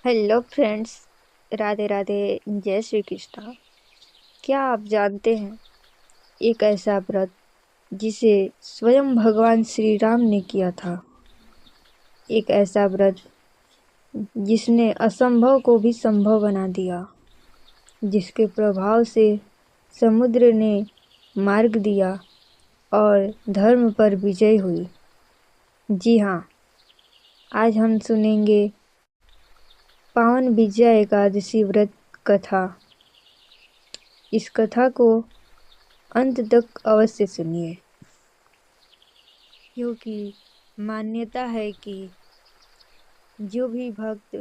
Hello friends. Radhe Radhe. जय श्री कृष्णा। क्या आप जानते हैं एक ऐसा व्रत जिसे स्वयं भगवान श्री राम ने किया था। एक ऐसा व्रत जिसने असंभव को भी संभव बना दिया, जिसके प्रभाव से समुद्र ने मार्ग दिया और धर्म पर विजय हुई। जी हाँ, आज हम सुनेंगे पावन विजया एकादशी व्रत कथा। इस कथा को अंत तक अवश्य सुनिए, क्योंकि मान्यता है कि जो भी भक्त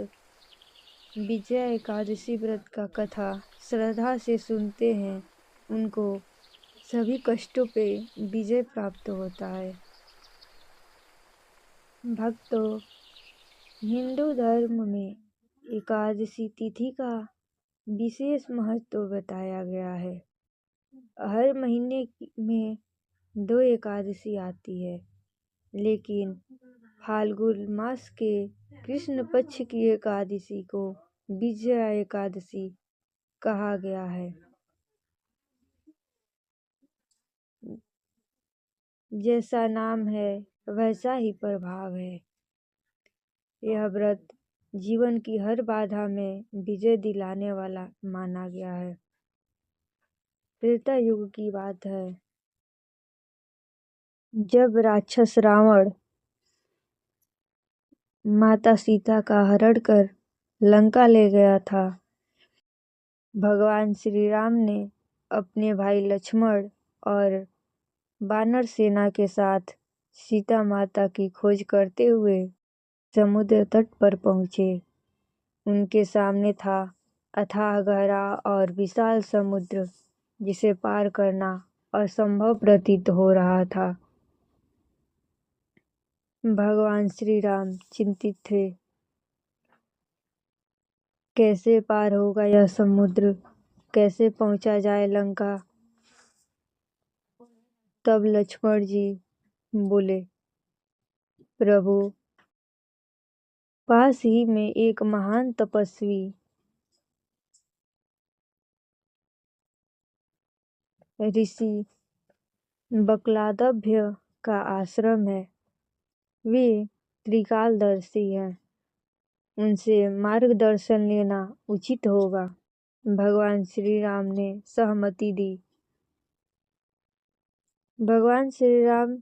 विजया एकादशी व्रत का कथा श्रद्धा से सुनते हैं, उनको सभी कष्टों पे विजय प्राप्त होता है। भक्तों, हिंदू धर्म में एकादशी तिथि का विशेष महत्व बताया गया है। हर महीने में 2 एकादशी आती है, लेकिन फाल्गुन मास के कृष्ण पक्ष की एकादशी को विजया एकादशी कहा गया है। जैसा नाम है वैसा ही प्रभाव है। यह व्रत जीवन की हर बाधा में विजय दिलाने वाला माना गया है। त्रेता युग की बात है, जब राक्षस रावण माता सीता का हरण कर लंका ले गया था। भगवान श्री राम ने अपने भाई लक्ष्मण और वानर सेना के साथ सीता माता की खोज करते हुए समुद्र तट पर पहुंचे। उनके सामने था अथाह गहरा और विशाल समुद्र, जिसे पार करना असंभव प्रतीत हो रहा था। भगवान श्री राम चिंतित थे, कैसे पार होगा यह समुद्र, कैसे पहुंचा जाए लंका। तब लक्ष्मण जी बोले, प्रभु, पास ही में एक महान तपस्वी ऋषि बकलादभ्य का आश्रम है। वे त्रिकालदर्शी हैं, उनसे मार्गदर्शन लेना उचित होगा। भगवान श्री राम ने सहमति दी। भगवान श्री राम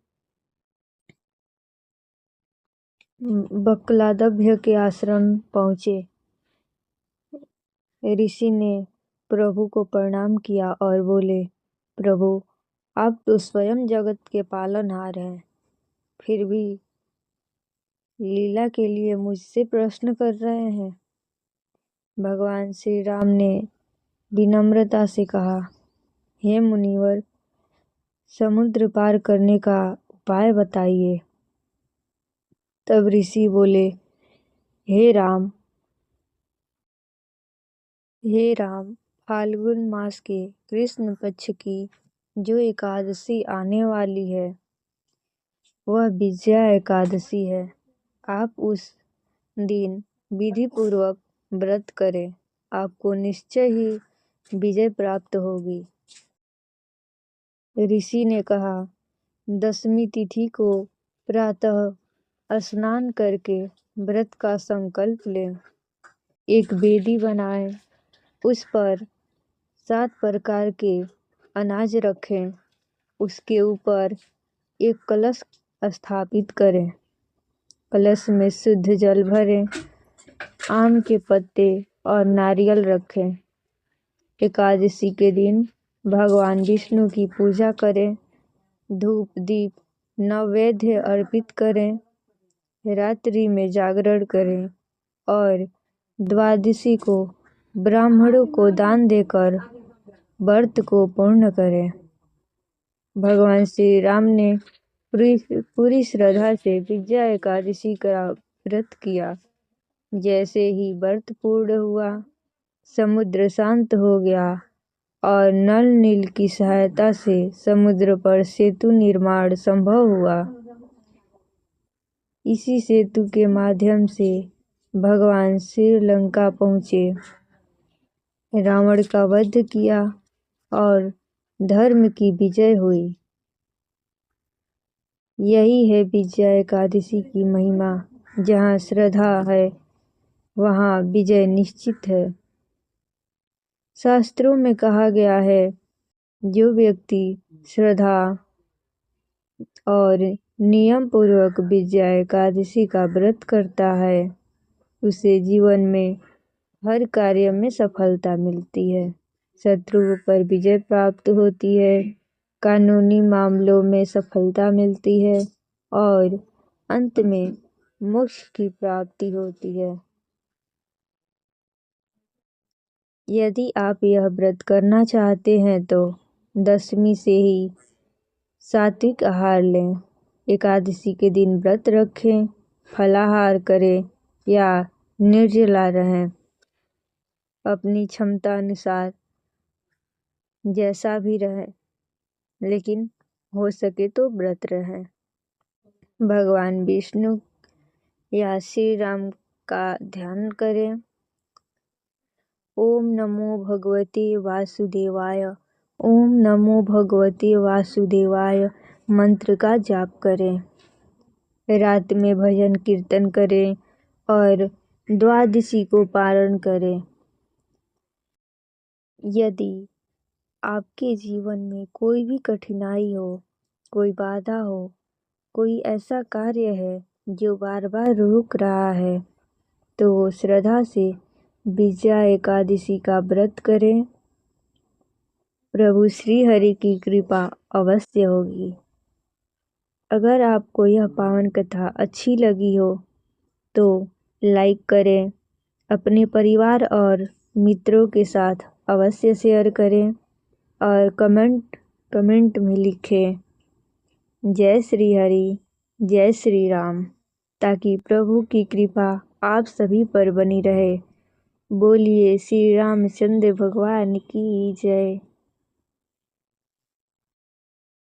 बकलादभ्य के आश्रम पहुंचे। ऋषि ने प्रभु को प्रणाम किया और बोले, प्रभु, आप तो स्वयं जगत के पालनहार हैं, फिर भी लीला के लिए मुझसे प्रश्न कर रहे हैं। भगवान श्री राम ने विनम्रता से कहा, हे मुनिवर, समुद्र पार करने का उपाय बताइए। तब ऋषि बोले, हे राम, फाल्गुन मास के कृष्ण पक्ष की जो एकादशी आने वाली है, वह विजया एकादशी है। आप उस दिन विधि पूर्वक व्रत करें, आपको निश्चय ही विजय प्राप्त होगी। ऋषि ने कहा, 10वीं तिथि को प्रातः स्नान करके व्रत का संकल्प लें। एक वेदी बनाएं, उस पर 7 प्रकार के अनाज रखें। उसके ऊपर एक कलश स्थापित करें। कलश में शुद्ध जल भरें, आम के पत्ते और नारियल रखें। एकादशी के दिन भगवान विष्णु की पूजा करें, धूप दीप नैवेद्य अर्पित करें, रात्रि में जागरण करें और द्वादशी को ब्राह्मणों को दान देकर व्रत को पूर्ण करें। भगवान श्री राम ने पूरी श्रद्धा से विजया एकादशी का व्रत किया। जैसे ही व्रत पूर्ण हुआ, समुद्र शांत हो गया और नल नील की सहायता से समुद्र पर सेतु निर्माण संभव हुआ। इसी सेतु के माध्यम से भगवान श्रीलंका पहुँचे, रावण का वध किया और धर्म की विजय हुई। यही है विजया एकादशी की महिमा। जहाँ श्रद्धा है वहाँ विजय निश्चित है। शास्त्रों में कहा गया है, जो व्यक्ति श्रद्धा और नियम पूर्वक विजया एकादशी का व्रत करता है, उसे जीवन में हर कार्य में सफलता मिलती है, शत्रुओं पर विजय प्राप्त होती है, कानूनी मामलों में सफलता मिलती है और अंत में मोक्ष की प्राप्ति होती है। यदि आप यह व्रत करना चाहते हैं तो दशमी से ही सात्विक आहार लें। एकादशी के दिन व्रत रखें, फलाहार करें या निर्जला रहें। अपनी क्षमता अनुसार जैसा भी रहे, लेकिन हो सके तो व्रत रहें। भगवान विष्णु या श्री राम का ध्यान करें। ओम नमो भगवते वासुदेवाय, ओम नमो भगवते वासुदेवाय मंत्र का जाप करें। रात में भजन कीर्तन करें और द्वादशी को पारण करें। यदि आपके जीवन में कोई भी कठिनाई हो, कोई बाधा हो, कोई ऐसा कार्य है जो बार बार रुक रहा है, तो श्रद्धा से विजया एकादशी का व्रत करें। प्रभु श्री हरि की कृपा अवश्य होगी। अगर आपको यह पावन कथा अच्छी लगी हो तो लाइक करें, अपने परिवार और मित्रों के साथ अवश्य शेयर करें और कमेंट में लिखें जय श्री हरि, जय श्री राम, ताकि प्रभु की कृपा आप सभी पर बनी रहे। बोलिए श्री रामचंद्र भगवान की जय।